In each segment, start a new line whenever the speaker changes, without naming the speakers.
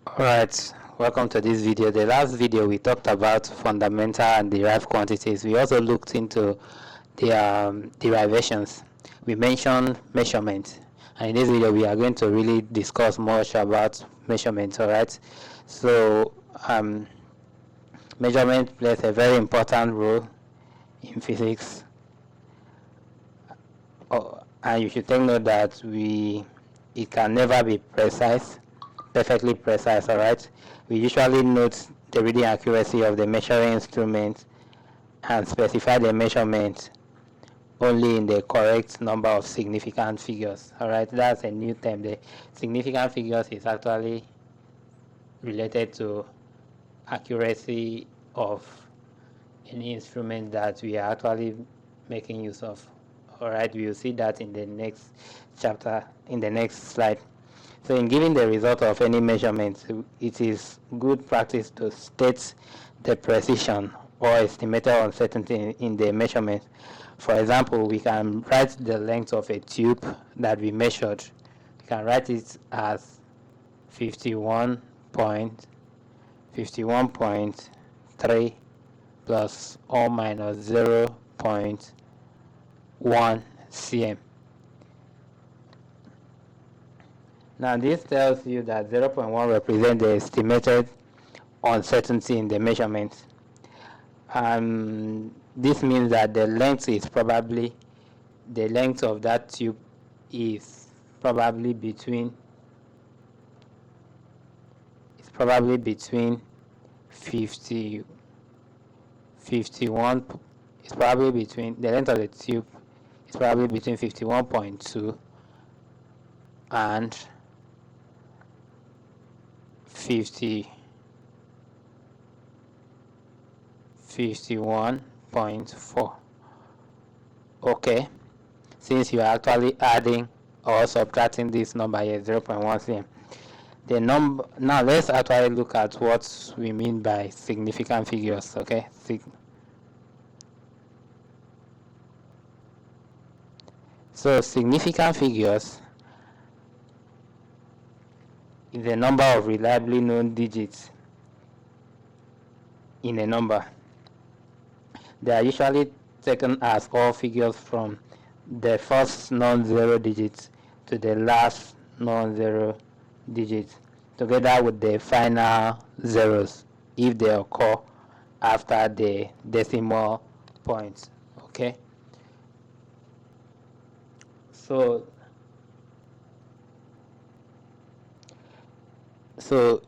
Alright, welcome to this video. The last video we talked about fundamental and derived quantities. We also looked into the derivations. We mentioned measurement, and in this video we are going to really discuss much about measurement. Alright, so measurement plays a very important role in physics, and you should take note that it can never be perfectly precise. Alright, we usually note the reading accuracy of the measuring instrument and specify the measurement only in the correct number of significant figures. Alright, that's a new term. The significant figures is actually related to accuracy of any instrument that we are actually making use of. Alright, we will see that in the next chapter, in the next slide. So in giving the result of any measurement, it is good practice to state the precision or estimated uncertainty in the measurement. For example, we can write the length of a tube that we measured. We can write it as 51.3 plus or minus 0.1 cm. Now this tells you that 0.1 represents the estimated uncertainty in the measurement. This means that the length of that tube is probably between 51. It's probably between the length of the tube is probably between 51.2 and 51.4. Okay, since you are actually adding or subtracting this number here, 0.1 cm. The number, now let's actually look at what we mean by significant figures. Okay, so significant figures is the number of reliably known digits in a number. They are usually taken as all figures from the first non-zero digit to the last non-zero digit, together with the final zeros if they occur after the decimal point. Okay, so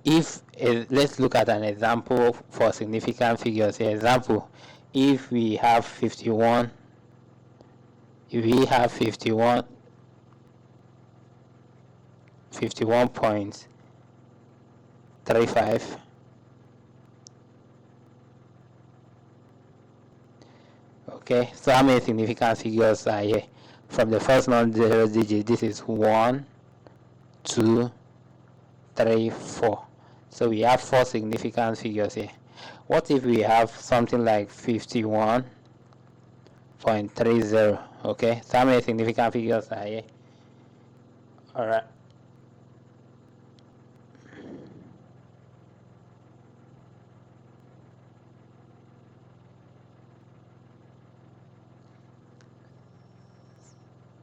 if let's look at an example for significant figures. Here, example, if we have 51.35. Okay, so how many significant figures are here? From the first non-zero digit, this is 1, 2, 3, 4. So we have 4 significant figures here. What if we have something like 51.30? Okay, so how many significant figures are here? Alright.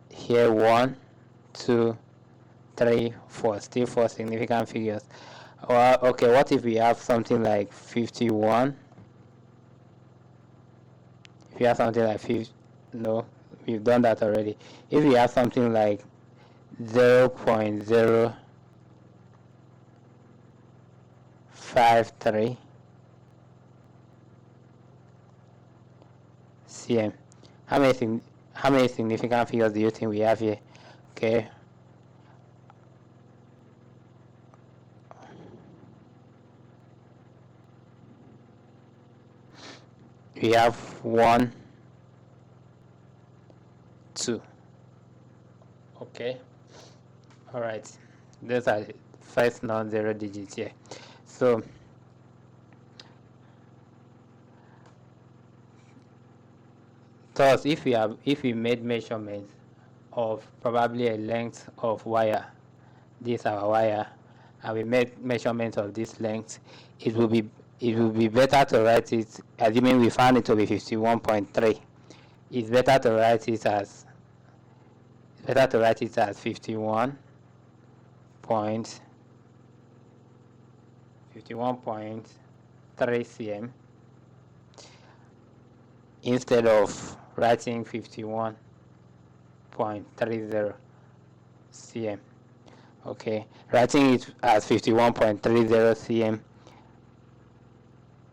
Here 1, 2, 3, 4, still 4 significant figures. Okay, what if we have something like 51? If you have something like 50, no, we've done that already. If we have something like 0.053 cm, how many significant figures do you think we have here? Okay, we have 1, 2. Okay, all right, those are the first non-zero digits here. So thus, if we made measurements of probably a length of wire, this is our wire, and we make measurements of this length, it will be better to write it, assuming we found it to be 51.3. It's better to write it as 51 point 51.3 cm instead of writing 51.30 cm. Okay, writing it as 51.30 cm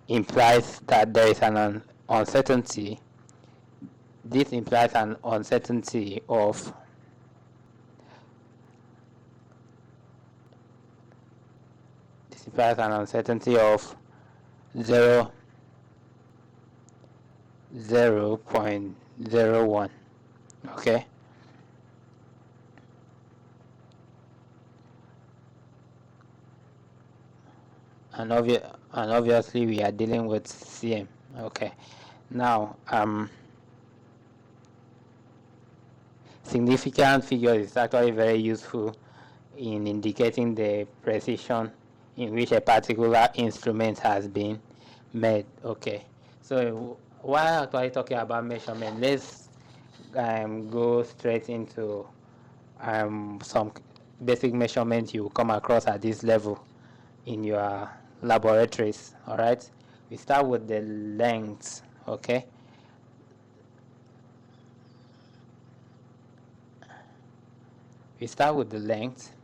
implies that there is an uncertainty. This implies an uncertainty of 0.01. Okay, and obviously we are dealing with cm. Okay, now significant figure is actually very useful in indicating the precision in which a particular instrument has been made. Okay, so while actually talking about measurement, let's go straight into some basic measurements you come across at this level in your laboratories. All right, we start with the length. Okay, we start with the length.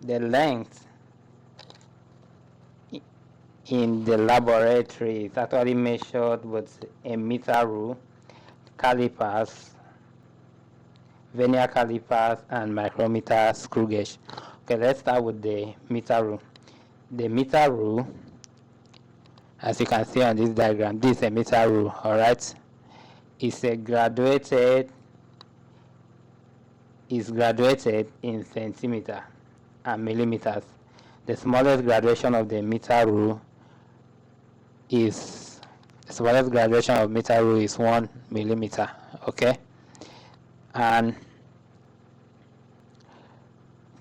The length in the laboratory is actually measured with a meter rule, calipers, vernier calipers, and micrometer screw gauge. Okay, let's start with the meter rule. The meter rule, as you can see on this diagram, this is a meter rule. All right, it's graduated in centimeter and millimeters. The smallest graduation of the meter rule is 1 millimeter. Okay, and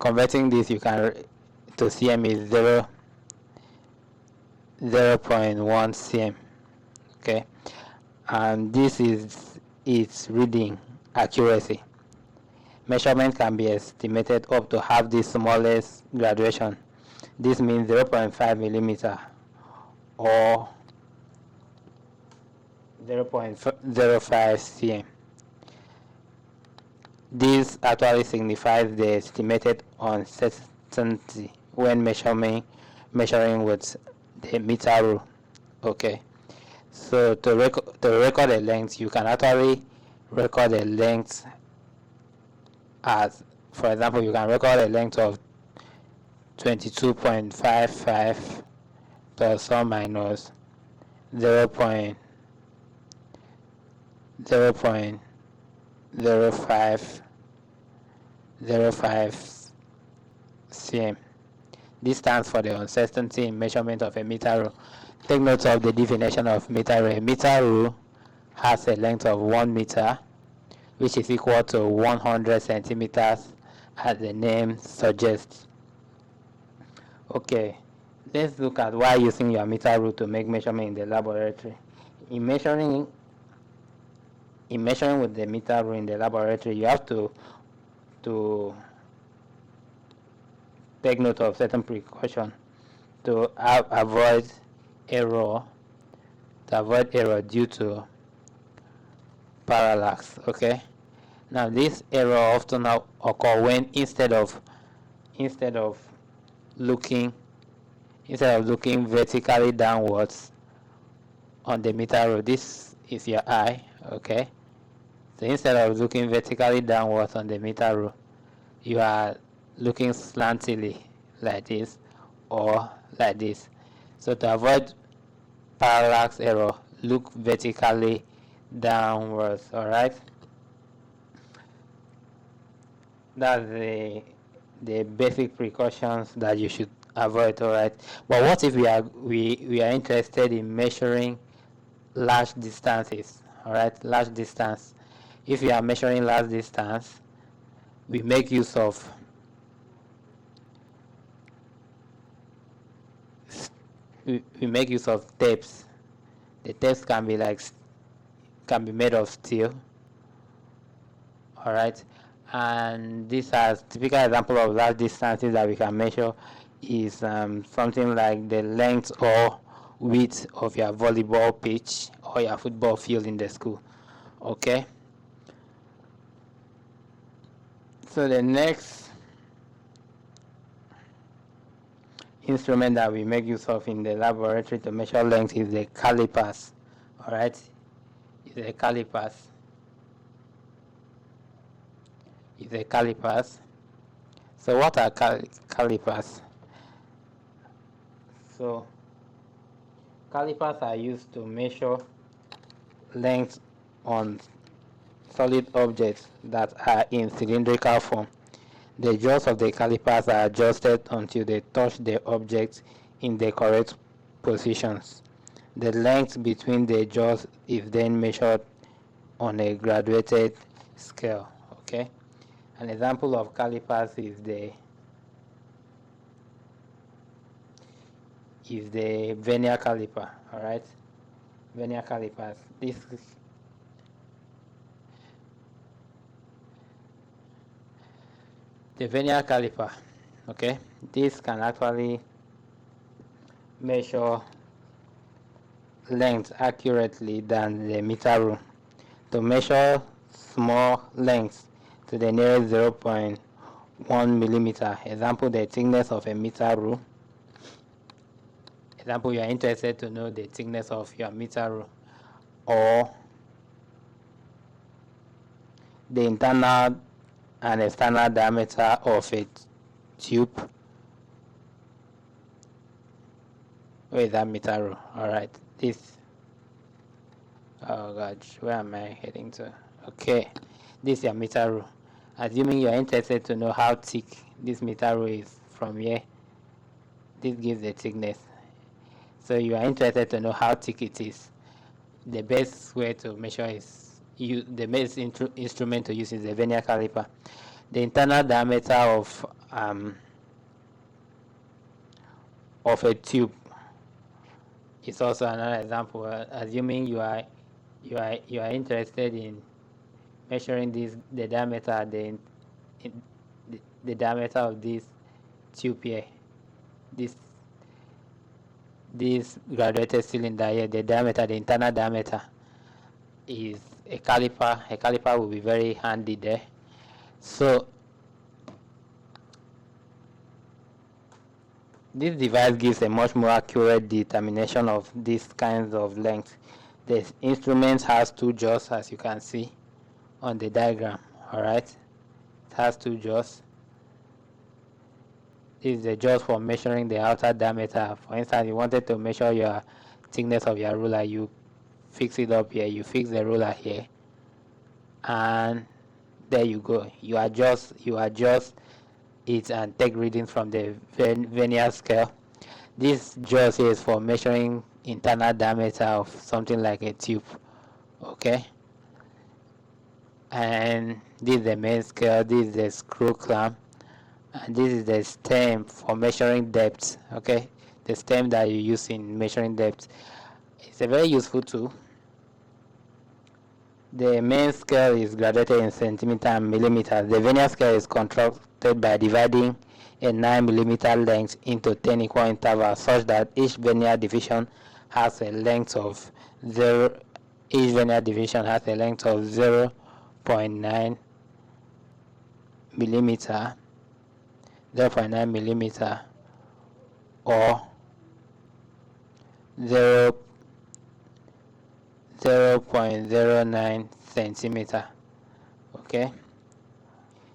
converting this to cm is 0.1 cm. Okay, and this is its reading accuracy. Measurement can be estimated up to half the smallest graduation. This means 0.5 millimeter or 0.05 cm. This actually signifies the estimated uncertainty when measuring with the meter rule. Okay, so to record a length, you can actually record a length as, for example, you can record a length of 22.55 plus or minus 0.05 cm. This stands for the uncertainty in measurement of a meter rule. Take note of the definition of meter rule. A meter rule has a length of 1 meter, which is equal to 100 centimeters, as the name suggests. Okay, let's look at why using your meter rule to make measurement in the laboratory. In measuring with the meter rule in the laboratory, you have to take note of certain precaution to avoid error due to parallax. Okay, now this error often occur when instead of looking vertically downwards on the meter rule, this is your eye. Okay, so instead of looking vertically downwards on the meter rule, you are looking slantily like this or like this. So to avoid parallax error, look vertically downwards. All right, that's the basic precautions that you should avoid. All right, but what if we are interested in measuring large distances? All right, large distance. If you are measuring large distance, we make use of tapes. The tapes can be made of steel. All right, and this has typical example of large distances that we can measure is something like the length or width of your volleyball pitch or your football field in the school. Okay, so the next instrument that we make use of in the laboratory to measure length is the calipers. All right, is the calipers. So what are calipers? So calipers are used to measure length on solid objects that are in cylindrical form. The jaws of the calipers are adjusted until they touch the object in the correct positions. The length between the jaws is then measured on a graduated scale. Okay, an example of calipers is the vernier caliper. All right, vernier calipers. The vernier caliper. Okay, this can actually measure length accurately than the meter rule. To measure small lengths to the nearest 0.1 millimeter, example the thickness of a meter rule. Example, you are interested to know the thickness of your meter rule, or the internal and external diameter of a tube. Where is that meter rule? All right, this. Oh gosh, where am I heading to? Okay, this is your meter rule. Assuming you are interested to know how thick this meter rule is from here, this gives the thickness. So you are interested to know how thick it is. The best way to measure is the best instrument to use is the vernier caliper. The internal diameter of a tube is also another example. Assuming you are interested in measuring the diameter the diameter of this tube here, this graduated cylinder here, the internal diameter is a caliper. A caliper will be very handy there. So this device gives a much more accurate determination of these kinds of lengths. The instrument has two jaws, as you can see on the diagram. All right, it has two jaws. This is the jaws for measuring the outer diameter. For instance, you wanted to measure your thickness of your ruler, you fix it up here, you fix the ruler here, and there you go. You adjust it and take readings from the vernier scale. This jaws is for measuring internal diameter of something like a tube. Okay, and this is the main scale, this is the screw clamp, and this is the stem for measuring depth. Okay, the stem that you use in measuring depth. It's a very useful tool. The main scale is graduated in centimeter and millimeters. The vernier scale is constructed by dividing a 9 millimeter length into 10 equal intervals such that each vernier division has a length of 0.9 millimeter, 0.9 millimeter, or 0.09 centimeter. Okay,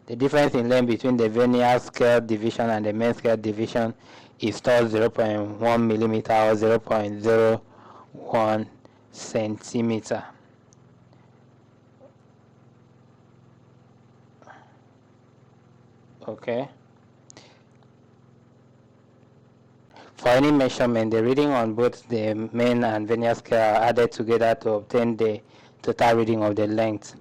the difference in length between the vernier scale division and the main scale division is still 0.1 millimeter or 0.01 centimeter. Okay, for any measurement, the reading on both the main and vernier scale are added together to obtain the total reading of the length.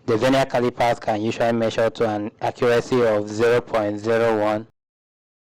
The vernier calipers can usually measure to an accuracy of 0.01